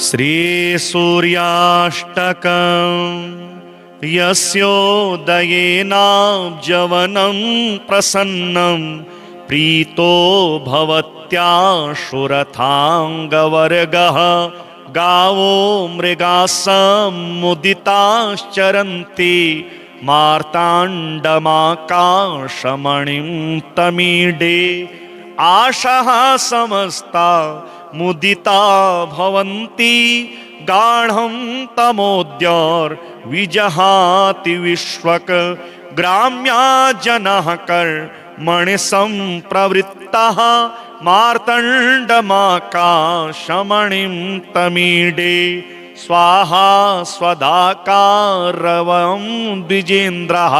श्रीसूर्याष्टकम् यस्योदयेनाब्जवनं प्रसन्नं प्रीतो भवत्याशुरथाङ्गवर्गः गावो मृगास्समुदिताश्चरन्ति मार्ताण्डमाकाशमणिं तमीडे आशः समस्ता मुदिता भवन्ति गाढं तमोद्योर्विजहाति विश्वक ग्राम्या जनः कर्मणि सम्प्रवृत्तः मार्तण्डमाकाशमणिं तमीडे स्वाहा स्वदाकारवं द्विजेन्द्रः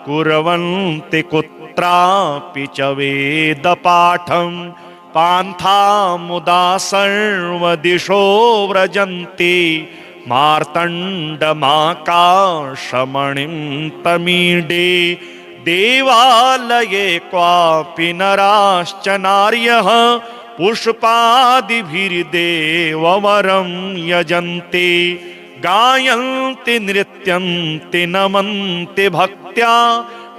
कुर्वन्ति कुत्रापि च वेदपाठं पान्था मुदा सर्वदिशो व्रजन्ति मार्तण्डमाकाशमणिं तमीडे देवालये क्वापि नराश्च नार्यः पुष्पादिभिर्देववरं यजन्ति गायन्ति नृत्यन्ति नमन्ति भक्त्या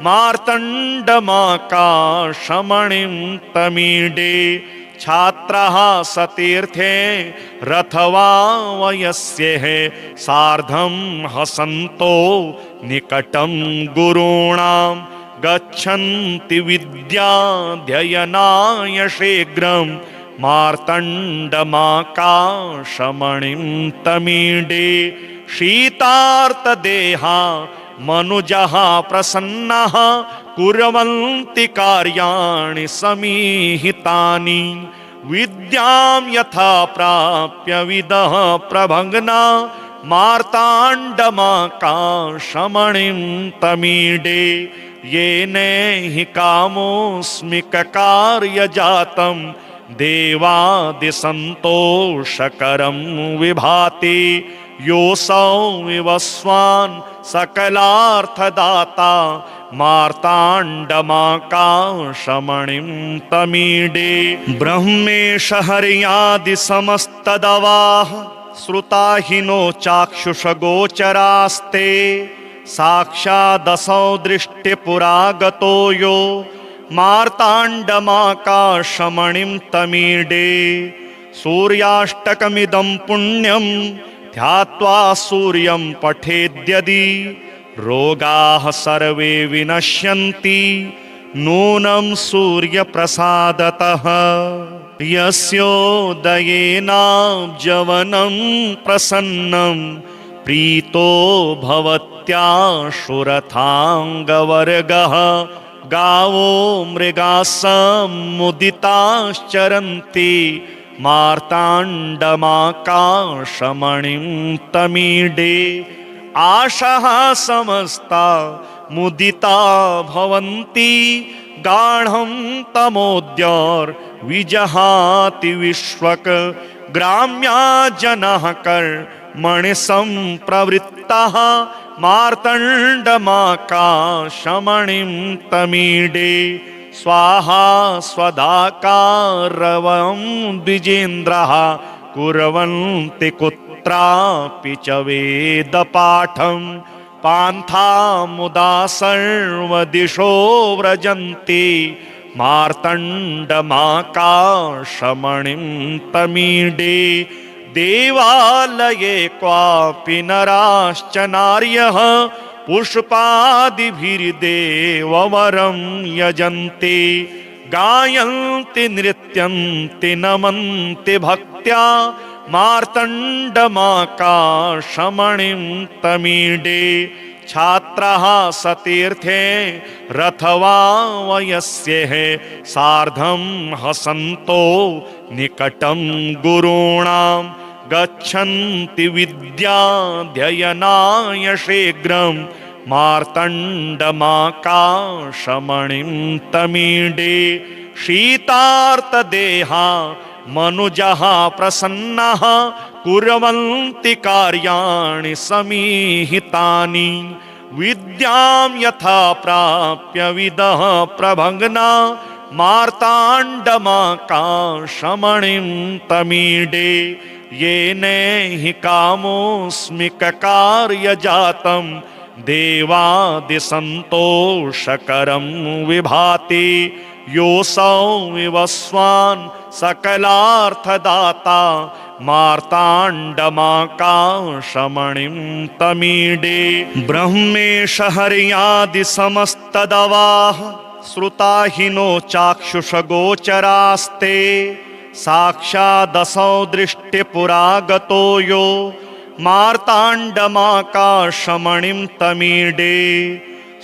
मार्तण्डमाकाशमणिं तमीडे छात्रः सतीर्थे रथवा वयस्यः सार्धं हसन्तो निकटं गुरूणां गच्छन्ति विद्याध्ययनाय शीघ्रं मार्तण्डमाकाशमणिं तमीडे शीतार्तदेहा मनुजः प्रसन्नः कुर्वन्ति कार्याणि समीहितानि विद्यां यथा प्राप्य विदः प्रभग्ना मार्ताण्डमाकाशमणिं तमीडे येनेहि कामोऽस्मिककार्यजातं देवादिसन्तोषकरं विभाति योऽसौ विवस्वान् सकलार्थदाता मार्ताण्डमाकाशमणिं तमीडे ब्रह्मेश हर्यादि समस्तदवाः श्रुताहिनो चाक्षुषगोचरास्ते साक्षादसौ दृष्टिपुरागतो यो मार्ताण्डमाकाशमणिं तमीडे सूर्याष्टकमिदं पुण्यं ध्यात्वा सूर्यं पठेद्यदि रोगाः सर्वे विनश्यन्ति नूनं सूर्यप्रसादतः यस्योदयेनाब्जवनं प्रसन्नं प्रीतो भवत्याशुरथाङ्गवर्गः गावो मृगास्समुदिताश्चरन्ति मार्ताण्डमाकाशमणिं तमीडे आशः समस्ता मुदिता भवन्ति गाढं तमोद्योर्विजहाति विश्वक ग्राम्या जनः कर्मणि सम्प्रवृत्तः मार्तण्डमाकाशमणिं तमीडे स्वाहा स्वदाकारवं द्विजेन्द्रः कुर्वन्ति कुत्रापि च वेदपाठं पान्था मुदा सर्वदिशो व्रजन्ति मार्तण्डमाकाशमणिं तमीडे देवालये क्वापि नराश्च नार्यः पुष्पादिभिर्देववरं यजन्ति गायन्ति नृत्यन्ति नमन्ति भक्त्या मार्तण्डमाकाशमणिं तमीडे छात्रः सतीर्थे रथवा वयस्यः सार्धं हसन्तो निकटं गुरूणां गच्छन्ति विद्याध्ययनाय शीघ्रं मार्तण्डमाकाशमणिं तमीडे शीतार्तदेहा मनुजः प्रसन्नः कुर्वन्ति कार्याणि समीहितानि विद्यां यथा प्राप्य विदः प्रभग्ना मार्ताण्डमाकाशमणिं तमीडे येनेहि कामोऽस्मि ककार्यजातं देवादिसन्तोषकरं विभाति योऽसौ विवस्वान् सकलार्थदाता मार्ताण्डमाकाशमणिं तमीडे। ब्रह्मेश हर्यादिसमस्तदवाः श्रुताहिनो चाक्षुषगोचरास्ते साक्षादसौ दृष्टिपुरागतो यो मार्ताण्डमाकाशमणिं तमीडे।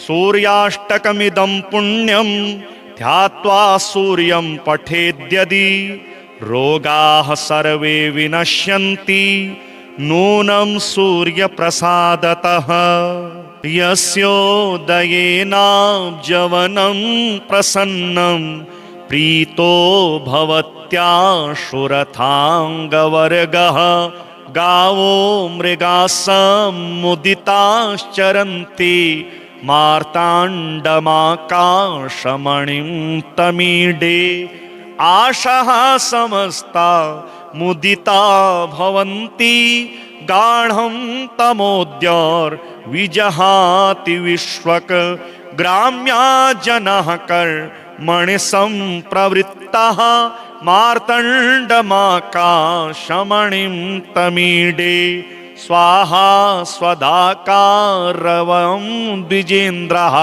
सूर्याष्टकमिदं पुण्यं ध्यात्वा सूर्यं पठेद्यदि रोगाः सर्वे विनश्यन्ति नूनं सूर्यप्रसादतः। यस्योदयेनाब्जवनं प्रसन्नं प्रीतो भवत्याशुरथाङ्गवर्गः गावो मृगासमुदिताश्चरन्ति मार्ताण्डमाकाशमणिं तमीडे। आशाः समस्ता मुदिता भवन्ति गाढं तमोद्योर्विजहाति विश्वक ग्राम्या जनाः कर्मणिसम्प्रवृत्ताः मार्तण्डमाकाशमणिं तमीडे। स्वाहा स्वदाकारवं द्विजेन्द्रः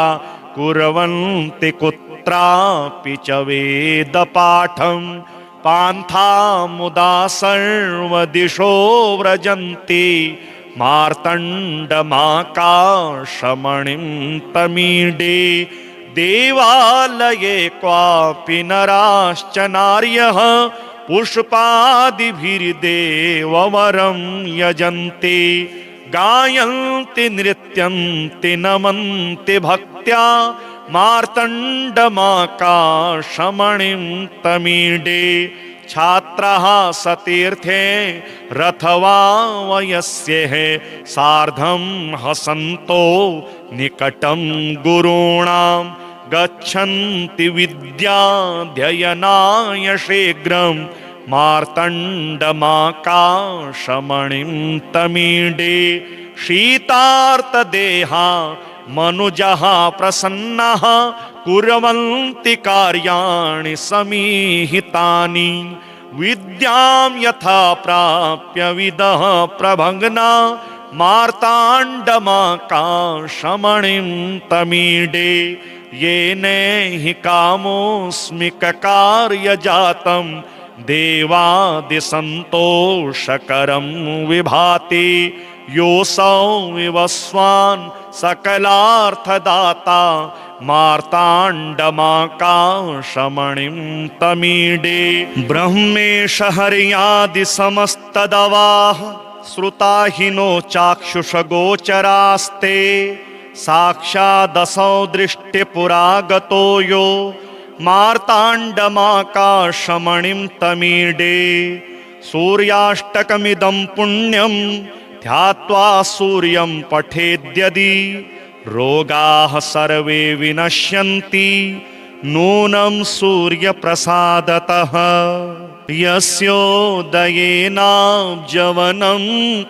कुर्वन्ति कुत्रापि च वेदपाठं पान्था मुदा सर्वदिशो व्रजन्ति मार्तण्डमाकाशमणिं तमीडे। देवालये क्वापि नराश्च नार्यः पुष्पादिभिर्देववरं यजन्ति गायन्ति नृत्यन्ति नमन्ति भक्त्या मार्तण्डमाकाशमणिं तमीडे। छात्राः सतीर्थे रथवा वयस्येः सार्धं हसन्तो निकटं गुरूणां गच्छन्ति विद्याध्ययनाय शीघ्रं मार्तण्डमाकाशमणिं तमीडे। शीतार्तदेहा मनुजः प्रसन्नः कुर्वन्ति कार्याणि समीहितानि विद्यां यथा प्राप्य विदः प्रभग्ना मार्ताण्डमाकाशमणिं तमीडे। येनेहि कामोऽस्मि ककार्यजातं देवादिसन्तोषकरं विभाति योऽसौ विवस्वान् सकलार्थदाता मार्ताण्डमाकाशमणिं तमीडे। ब्रह्मेश हर्यादिसमस्तदवाः श्रुताहिनो चाक्षुषगोचरास्ते साक्षादसौ दृष्टिपुरागतो यो मार्ताण्डमाकाशमणिं तमीडे। सूर्याष्टकमिदं पुण्यं ध्यात्वा सूर्यं पठेद्यदि रोगाः सर्वे विनश्यन्ति नूनं सूर्यप्रसादतः। यस्योदयेनाब्जवनं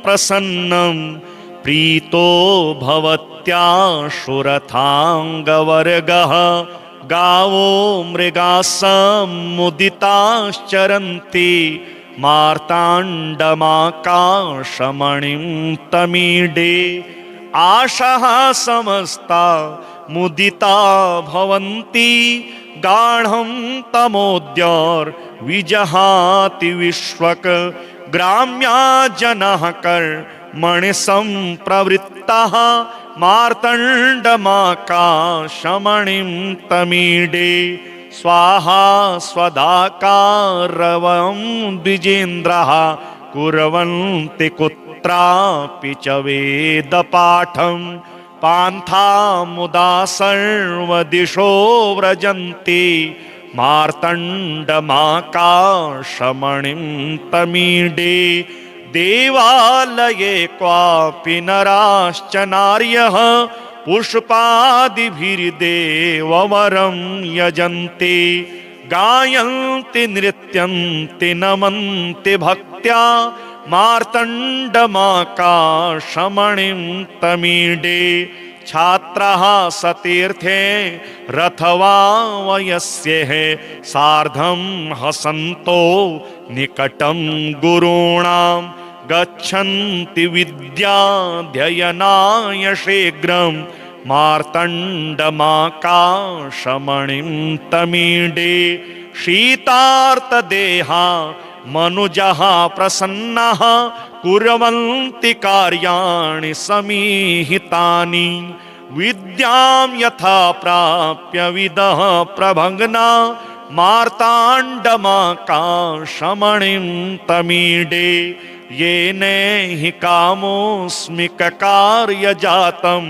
प्रसन्नं प्रीतो भवत्याशुरथाङ्गवर्गः गावो मृगासमुदिताश्चरन्ति मार्ताण्डमाकाशमणिं तमीडे। आशाः समस्ता मुदिता भवन्ति गाढं तमोद्योर्विजहाति विश्वक ग्राम्या जनाः कर्मणिसम्प्रवृत्ताः मार्तण्डमाकाशमणिं तमीडे। स्वाहा स्वदाकारवं द्विजेन्द्रः कुर्वन्ति कुत्रापि च वेदपाठं पान्था मुदा सर्वदिशो व्रजन्ति मार्तण्डमाकाशमणिं तमीडे। देवालये क्वापि नराश्च नार्यः पुष्पादिभिर्देववरं यजन्ति गायन्ति नृत्यन्ति नमन्ति भक्त्या मार्तण्डमाकाशमणिं तमीडे छात्रः सतीर्थे रथवा वयस्यः सार्धं हसन्तो निकटं गुरूणां गच्छन्ति विद्याध्ययनाय शीघ्रं मार्तण्डमाकाशमणिं तमीडे शीतार्तदेहा मनुजः प्रसन्नः कुर्वन्ति कार्याणि समीहितानि विद्यां यथा प्राप्य विदः प्रभग्ना मार्ताण्डमाकाशमणिं तमीडे येन हि कामोऽस्मिककार्यजातं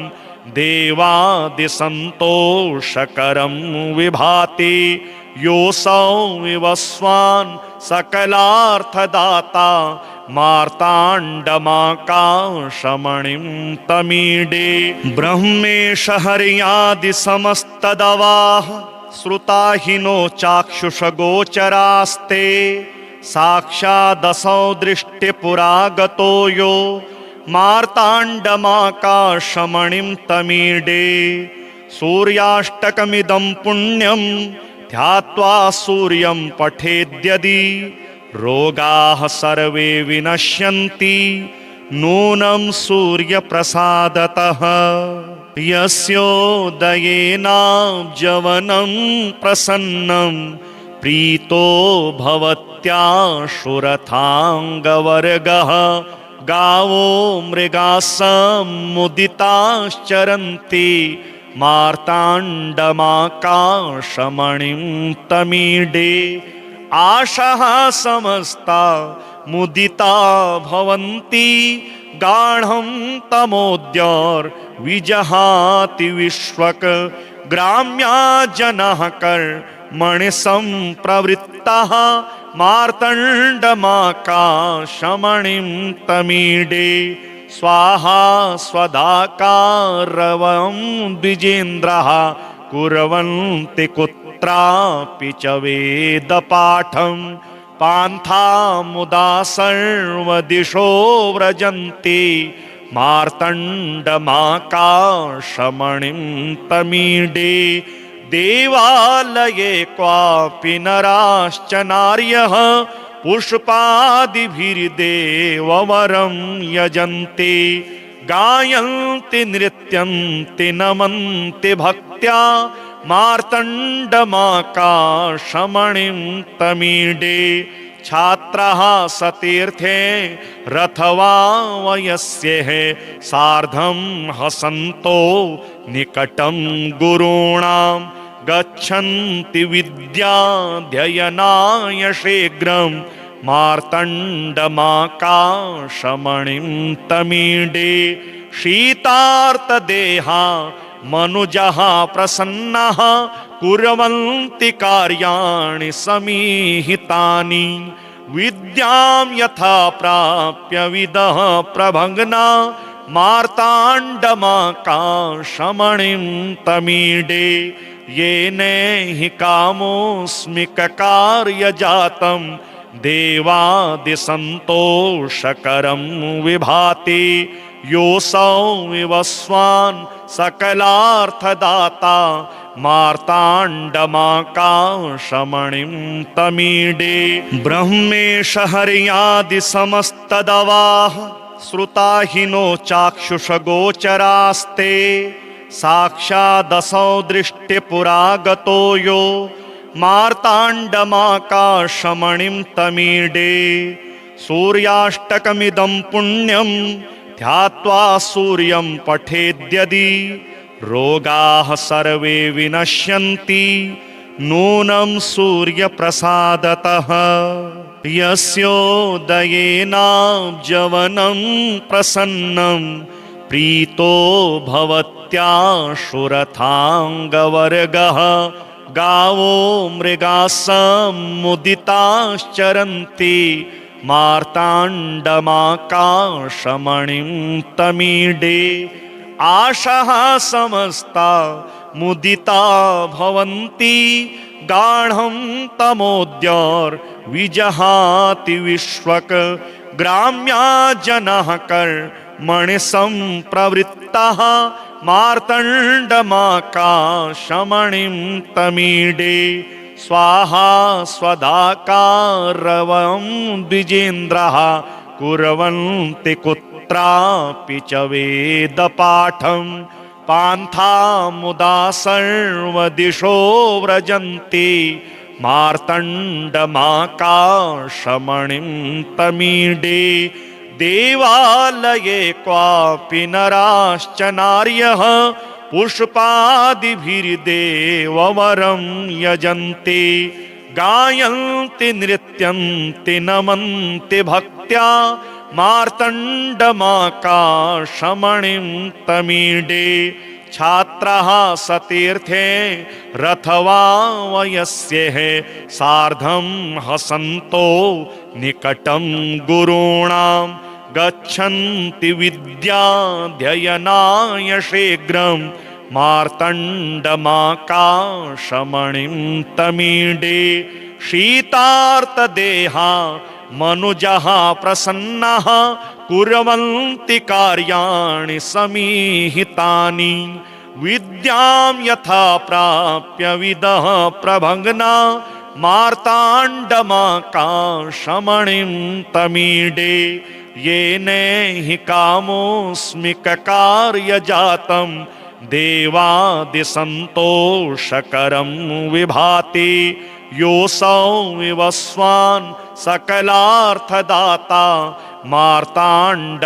देवादिसन्तोषकरं विभाति योऽसौ विवस्वान् सकलार्थदाता मार्ताण्डमाकाशमणिं तमीडे ब्रह्मेश हर्यादि समस्तदवाः श्रुताहिनो चाक्षुषगोचरास्ते साक्षादसौ दृष्टिपुरागतो यो मार्ताण्डमाकाशमणिं तमीडे सूर्याष्टकमिदं पुण्यं ध्यात्वा सूर्यं पठेद्यदि रोगाः सर्वे विनश्यन्ति नूनं सूर्यप्रसादतः यस्योदयेनाब्जवनं प्रसन्नं प्रीतो भवत्याशुरथाङ्गवर्गः गावो मृगाः समुदिताश्चरन्ति मार्ताण्डमाकाशमणिं तमीडे आशाः समस्ता मुदिता भवन्ति गाढं तमोद्योर्विजहाति विश्वक ग्राम्या जनः कर्मणि सम्प्रवृत्तः मार्तण्डमाकाशमणिं तमीडे स्वाहा स्वदाकारवं द्विजेन्द्रः कुर्वन्ति कुत्रापि च वेदपाठं पान्था मुदा सर्वदिशो व्रजन्ति मार्तण्डमाकाशमणिं तमीडे देवालये क्वापि नराश्च नार्यः पुष्पादिभिर्देववरं यजन्ति गायन्ति नृत्यन्ति नमन्ति भक्त्या मार्तण्डमाकाशमणिं तमीडे छात्रः सतीर्थे रथवा वयस्यः सार्धं हसन्तो निकटं गुरूणां गच्छन्ति विद्याध्ययनाय शीघ्रं मार्तण्डमाकाशमणिं तमीडे शीतार्तदेहा मनुजः प्रसन्नः कुर्वन्ति कार्याणि समीहितानि विद्यां यथा प्राप्य विदः प्रभग्ना मार्ताण्डमाकाशमणिं तमीडे येन हि कामोऽस्मिककार्यजातं देवादिसन्तोषकरं विभाति योऽसौ विवस्वान् सकलार्थदाता मार्ताण्डमाकाशमणिं तमीडे ब्रह्मेश हर्यादि समस्तदवाः श्रुताहिनो चाक्षुषगोचरास्ते साक्षादसौ दृष्टिपुरागतो यो मार्ताण्डमाकाशमणिं तमीडे सूर्याष्टकमिदं पुण्यं ध्यात्वा सूर्यं पठेद्यदि रोगाः सर्वे विनश्यन्ति नूनं सूर्यप्रसादतः यस्योदयेनाब्जवनं प्रसन्नं प्रीतो भवत्याशुरथाङ्गवर्गः गावो मृगाः समुदिताश्चरन्ति मार्ताण्डमाकाशमणिं तमीडे आशाः समस्ता मुदिता भवन्ति गाढं तमोद्योर्विजहाति विश्वक ग्राम्या जनः कर्मणि सम्प्रवृत्तः मार्तण्डमाकाशमणिं तमीडे स्वाहा स्वदाकारवं द्विजेन्द्रः कुर्वन्ति कुत्रापि च वेदपाठं पान्था मुदा सर्वदिशो व्रजन्ति मार्तण्डमाकाशमणिं तमीडे देवालये क्वापि नराश्च नार्यः पुष्पादिभिर्देववरं यजन्ति गायन्ति नृत्यन्ति नमन्ति भक्त्या मार्तण्डमाकाशमणिं तमीडे छात्रः सतीर्थे रथवा वयस्यः सार्धं हसन्तो निकटं गुरूणां गच्छन्ति विद्याध्ययनाय शीघ्रं मार्तण्डमाकाशमणिं तमीडे शीतार्तदेहा मनुजः प्रसन्नः कुर्वन्ति कार्याणि समीहितानि विद्यां यथा प्राप्य विदः प्रभग्ना मार्ताण्डमाकाशमणिं तमीडे येन हि कामोऽस्मिककार्यजातं देवादिसन्तोषकरं विभाति योऽसौ विवस्वान् सकलार्थदाता मार्ताण्डमाकाशमणिं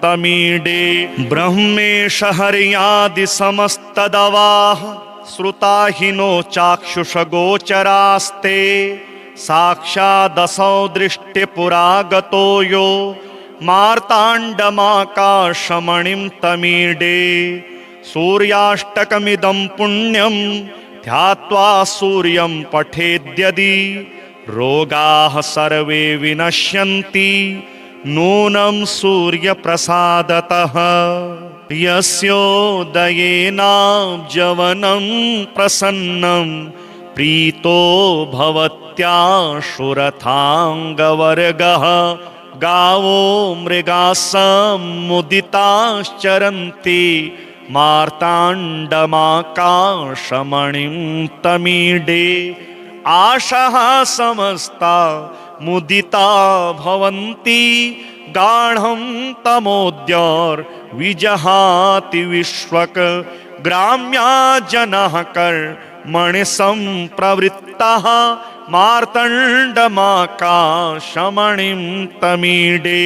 तमीडे ब्रह्मेश हर्यादि समस्तदवाः श्रुताहिनो चाक्षुषगोचरास्ते साक्षादसौ दृष्टिपुरागतो यो मार्ताण्डमाकाशमणिं तमीडे सूर्याष्टकमिदं पुण्यं ध्यात्वा सूर्यं पठेद्यदि रोगाः सर्वे विनश्यन्ति नूनं सूर्यप्रसादतः यस्योदयेनाब्जवनं प्रसन्नं प्रीतो भवत्याशुरथाङ्गवर्गः गावो मृगाः समुदिताश्चरन्ति मार्ताण्डमाकाशमणिं तमीडे आशाः समस्ता मुदिता भवन्ति गाढं तमोद्योर्विजहाति विश्वक ग्राम्या जनः कर्मणि सम्प्रवृत्तः मार्तण्डमाकाशमणिं तमीडे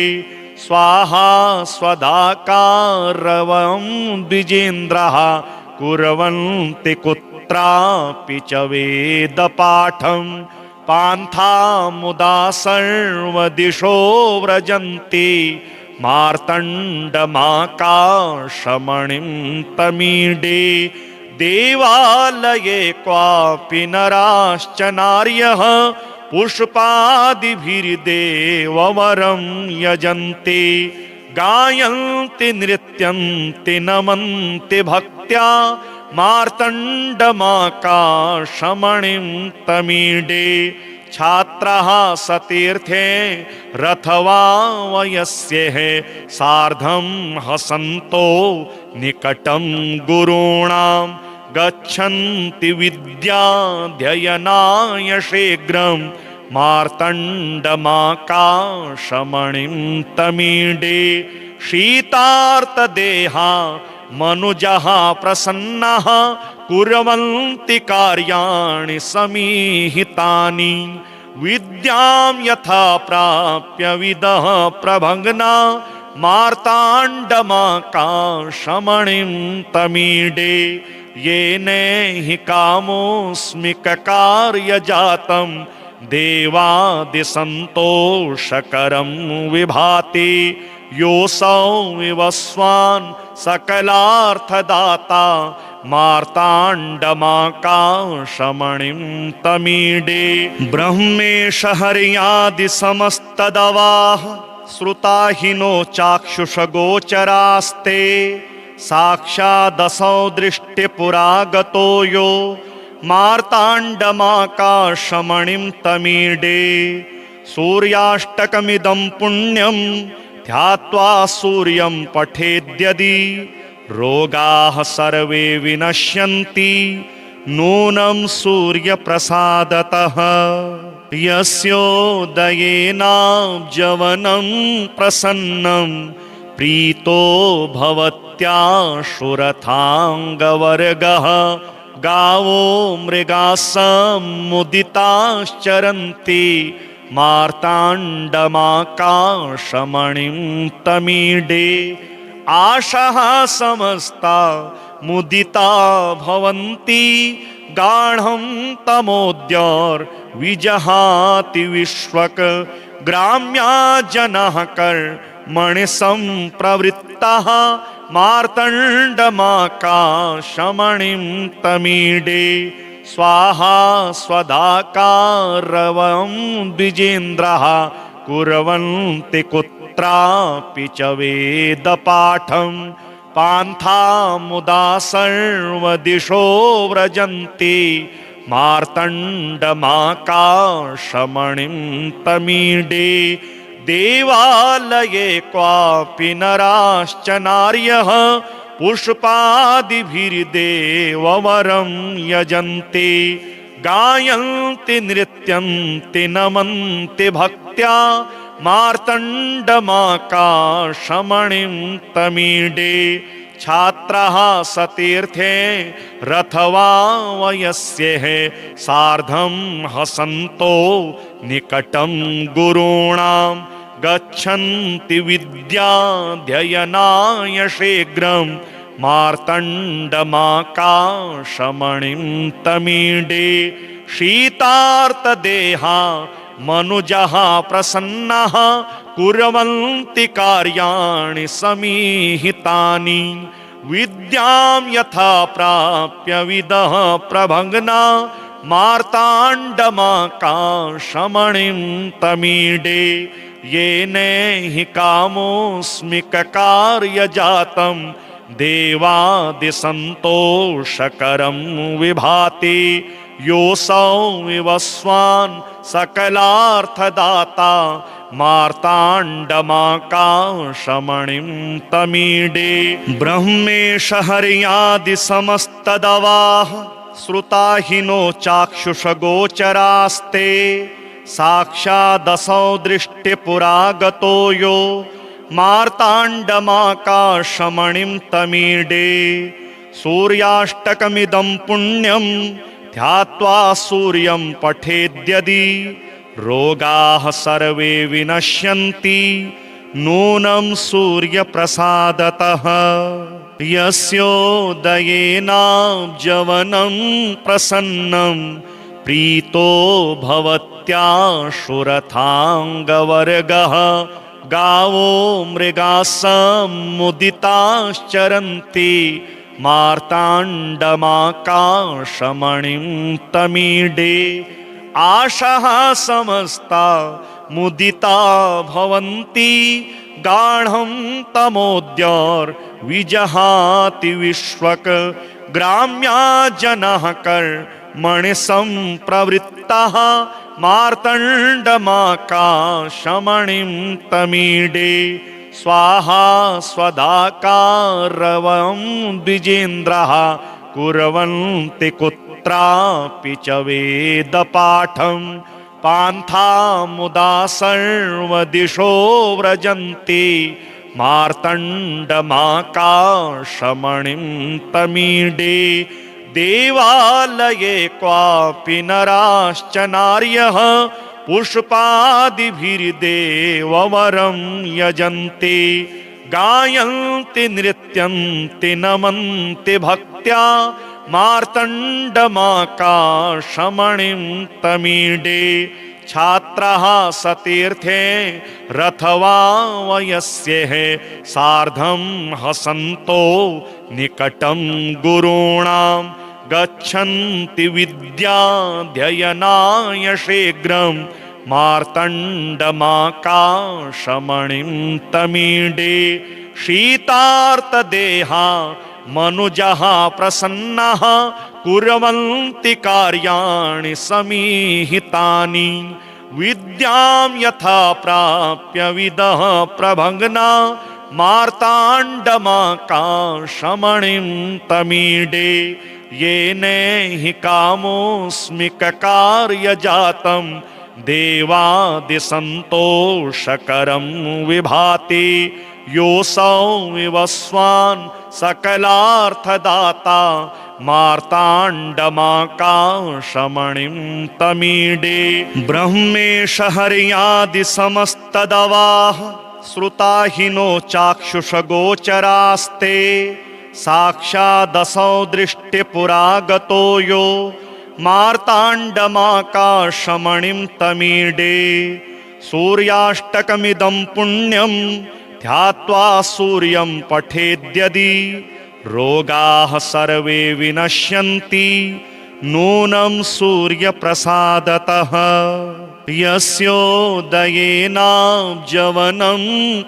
स्वाहा स्वदाकारवं द्विजेन्द्रः कुर्वन्ति कुत्रापि च वेदपाठं पान्था मुदा सर्वदिशो व्रजन्ति मार्तण्डमाकाशमणिं तमीडे देवालये क्वापि नराश्च नार्यः पुष्पादिभिर्देववरं यजन्ति गायन्ति नृत्यन्ति नमन्ति भक्त्या मार्तण्डमाकाशमणिं तमीडे छात्रः सतीर्थे रथवा वयस्यः सार्धं हसन्तो निकटं गुरूणां गच्छन्ति विद्याध्ययनाय शीघ्रं मार्तण्डमाकाशमणिं तमीडे शीतार्तदेहा मनुजः प्रसन्नः कुर्वन्ति कार्याणि समीहितानि विद्यां यथा प्राप्य विदः प्रभग्ना मार्ताण्डमाकाशमणिं तमीडे येन हि कामोऽस्मिककार्यजातं देवादिसन्तोषकरं विभाति योऽसौ विवस्वान् सकलार्थदाता मार्ताण्डमाकाशमणिं तमीडे ब्रह्मेश हर्यादि समस्तदवाः श्रुताहिनो चाक्षुषगोचरास्ते साक्षादसौ दृष्टिपुरागतो यो मार्ताण्डमाकाशमणिं तमीडे सूर्याष्टकमिदं पुण्यं ध्यात्वा सूर्यं पठेद्यदि रोगाः सर्वे विनश्यन्ति नूनं सूर्यप्रसादतः। यस्योदयेनाब्जवनं प्रसन्नं प्रीतो भवत्याशुरथाङ्गवर्गः गावो मृगासमुदिताश्चरन्ति मार्ताण्डमाकाशमणिं तमीडे। आशाः समस्ता मुदिता भवन्ति गाढं तमोद्योर्विजहाति विश्वक। ग्राम्या जनाः कर्मणिसम्प्रवृत्ताः मार्तण्डमाकाशमणिं तमीडे। स्वाहा स्वदाकारवं द्विजेन्द्रः कुर्वन्ति कुत्रापि च वेदपाठं पान्था मुदा सर्वदिशो व्रजन्ति मार्तण्डमाकाशमणिं तमीडे। देवालये क्वापि नराश्च नार्यः पुष्पादिभिर्देववरं यजन्ति गायन्ति नृत्यन्ति नमन्ति भक्त्या मार्तण्डमाकाशमणिं तमीडे। छात्राः सतीर्थे रथवा वयस्येः सार्धं हसन्तो निकटं गुरूणां गच्छन्ति विद्याध्ययनाय शीघ्रं मार्तण्डमाकाशमणिं तमीडे। शीतार्तदेहा मनुजः प्रसन्नः कुर्वन्ति कार्याणि समीहितानि विद्यां यथा प्राप्य विदः प्रभग्ना मार्ताण्डमाकाशमणिं तमीडे। येनेहि कामोऽस्मि ककार्यजातं देवादिसन्तोषकरं विभाति योऽसौ विवस्वान् सकलार्थदाता मार्ताण्डमाकाशमणिं तमीडे। ब्रह्मेश हर्यादि समस्तदवाः श्रुताहिनो चाक्षुषगोचरास्ते साक्षादसौ दृष्टिपुरागतो यो मार्ताण्डमाकाशमणिं तमीडे। सूर्याष्टकमिदं पुण्यं ध्यात्वा सूर्यं पठेद्यदि रोगाः सर्वे विनश्यन्ति नूनं सूर्यप्रसादतः। यस्योदयेनाब्जवनं प्रसन्नं प्रीतो भवत्याशुरथाङ्गवर्गः गावो मृगासमुदिताश्चरन्ति मार्ताण्डमाकाशमणिं तमीडे। आशाः समस्ता मुदिता भवन्ति गाढं तमोद्योर्विजहाति विश्वक। ग्राम्या जनाः कर्मणिसम्प्रवृत्ताः मार्तण्डमाकाशमणिं तमीडे। स्वाहा स्वदाकारवं द्विजेन्द्रः कुर्वन्ति कुत्रापि च वेदपाठं पान्था मुदा सर्वदिशो व्रजन्ति मार्तण्डमाकाशमणिं तमीडे। देवालये क्वापि नराश्च नार्यः पुष्पादिभिर्देववरं यजन्ति गायन्ति नृत्यन्ति नमन्ति भक्त्या मार्तण्डमाकाशमणिं तमीडे। छात्राः सतीर्थे रथवा वयस्येः सार्धं हसन्तो निकटं गुरूणां गच्छन्ति विद्याध्ययनाय शीघ्रं मार्तण्डमाकाशमणिं तमीडे। शीतार्तदेहा मनुजः प्रसन्नः कुर्वन्ति कार्याणि समीहितानि विद्यां यथा प्राप्य विदः प्रभङ्गना मार्ताण्डमाकाशमणिं तमीडे येन हि कामोऽस्मि ककार्यजातं देवादिसन्तोषकरं विभाति योऽसौ विवस्वान् सकलार्थदाता मार्ताण्डमाकाशमणिं तमीडे ब्रह्मेश हर्यादिसमस्तदवाः श्रुता हि नो चाक्षुषगोचरास्ते साक्षादसौ दृष्टिपुरागतो यो मार्ताण्डमाकाशमणिं तमीडे सूर्याष्टकमिदं पुण्यं ध्यात्वा सूर्यं पठेद्यदि रोगाः सर्वे विनश्यन्ति नूनं सूर्यप्रसादतः यस्योदयेनाब्जवनं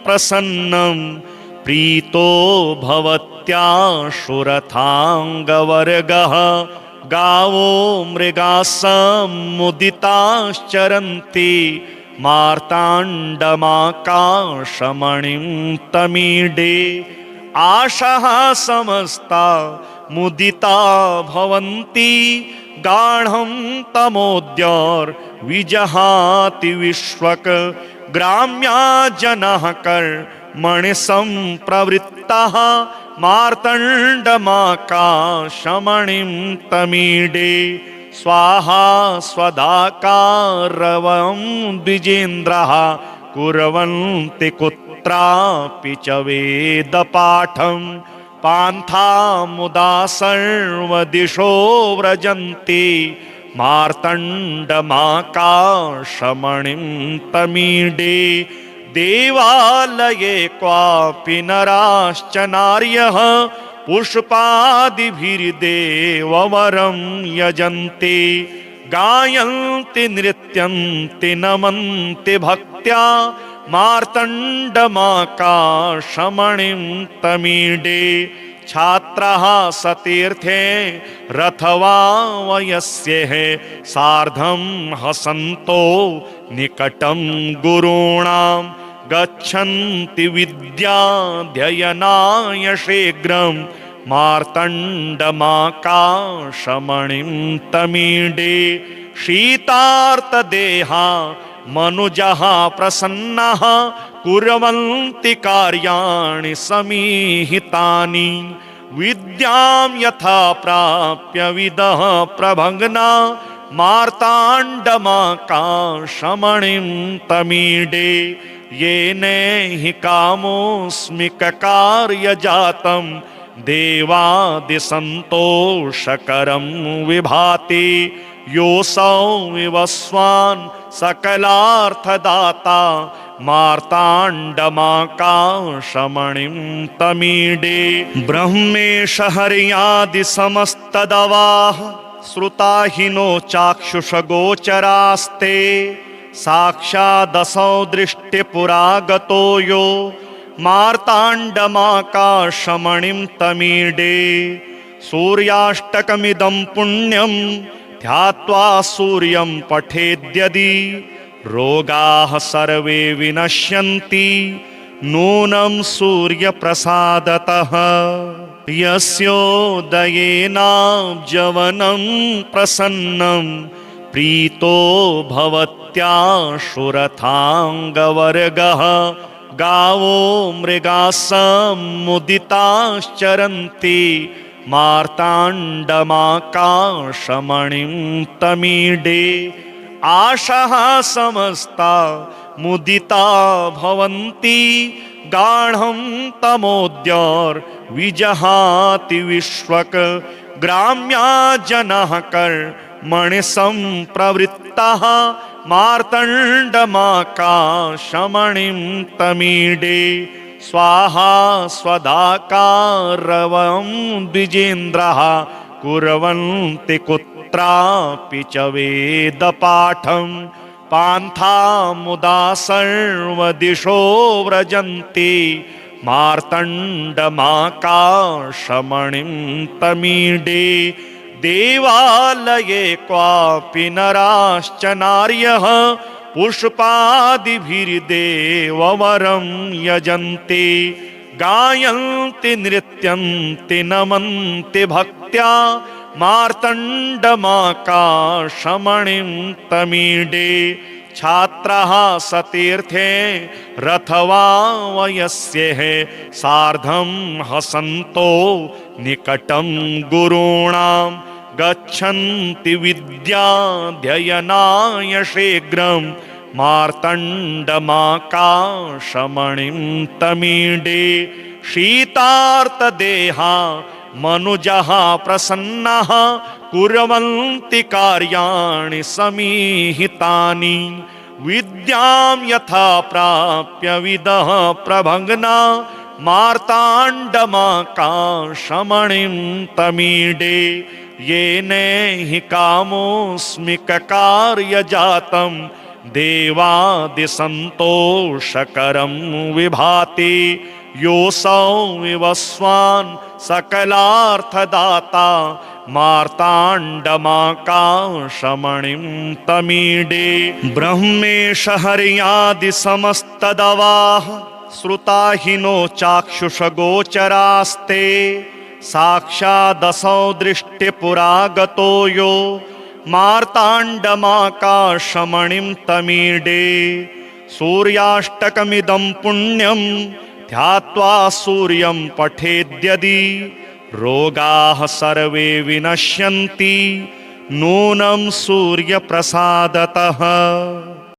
प्रसन्नं प्रीतो भवत्याशुरथाङ्गवर्गः गावो मृगाः समुदिताश्चरन्ति मार्ताण्डमाकाशमणिं तमीडे आशाः समस्ता मुदिता भवन्ति गाढं तमोद्योर्विजहाति विश्वक ग्राम्या जनाः कर्मणि सम्प्रवृत्ताः मार्ताण्डमाकाशमणिं तमीडे स्वाहा स्वदाकारवं द्विजेन्द्रः कुर्वन्ति कुत्रापि च वेदपाठं पान्था मुदा सर्वदिशो व्रजन्ति मार्ताण्डमाकाशमणिं तमीडे देवालये क्वापि नराश्च नार्यः पुष्पादिभिर्देववरं यजन्ति गायन्ति नृत्यन्ति नमन्ति भक्त्या मार्ताण्डमाकाशमणिं तमीडे छात्राः सतीर्थे रथवा वयस्यः सार्धं हसन्तो निकटं गुरूणां गच्छन्ति विद्याध्ययनाय शीघ्रं मार्ताण्डमाकाशमणिं तमीडे शीतार्तदेहा मनुजः प्रसन्नः कुर्वन्ति कार्याणि समीहितानि विद्यां यथा प्राप्य विदः प्रभङ्गना मार्ताण्डमाकाशमणिं तमीडे येन हि कामोऽस्मि ककार्यजातं देवादिसन्तोषकरं विभाति योऽसौ विवस्वान् सकलार्थदाता मार्ताण्डमाकाशमणिं तमीडे ब्रह्मेश हर्यादिसमस्तदवाः श्रुता हि नो चाक्षुषगोचरास्ते साक्षादसौ दृष्टिपुरागतो यो मार्ताण्डमाकाशमणिं तमीडे सूर्याष्टकमिदं पुण्यं ध्यात्वा सूर्यं पठेद्यदि रोगाः सर्वे विनश्यन्ति नूनं सूर्यप्रसादतः यस्योदयेनाब्जवनं प्रसन्नं प्रीतो भवत्याशुरथाङ्गवर्गः गावो मृगाः समुदिताश्चरन्ति मार्ताण्डमाकाशमणिं तमीडे आशाः समस्ता मुदिता भवन्ति गाढं तमोद्योर्विजहाति विश्वक ग्राम्या जनाः कर्मणि सम्प्रवृत्ताः मार्ताण्डमाकाशमणिं तमीडे स्वाहा स्वदाकारवं द्विजेन्द्रः कुर्वन्ति कुत्रापि च वेदपाठं पान्था मुदा सर्वदिशो व्रजन्ति मार्ताण्डमाकाशमणिं तमीडे देवालये क्वापि नराश्च नार्यः पुष्पादिभिर्देववरं यजन्ते गायन्ति नृत्यन्ति नमन्ति भक्त्या मार्तण्डमाकाशमणिं तमीडे छात्रः सतीर्थे रथवा वयस्यः सार्धं हसन्तो निकटं गुरूणां गच्छन्ति विद्याध्ययनाय शीघ्रं मार्तण्डमाकाशमणिं तमीडे शीतार्तदेहा मनुजः प्रसन्नः कुर्वन्ति कार्याणि समीहितानि विद्यां यथा प्राप्य विदः प्रभङ्गना मार्ताण्डमाकाशमणिं तमीडे येन हि कामोऽस्मिककार्यजातं देवादिसन्तोषकरं विभाति योऽसौ विवस्वान् सकलार्थदाता मार्ताण्डमाकाशमणिं तमीडे ब्रह्मेश हर्यादिसमस्तदवाः श्रुताहिनो चाक्षुषगोचरास्ते साक्षादसौ दृष्टिपुरागतो यो मार्ताण्डमाकाशमणिं तमीडे सूर्याष्टकमिदं पुण्यं ध्यात्वा सूर्यं पठेद्यदि रोगाः सर्वे विनश्यन्ति नूनं सूर्यप्रसादतः।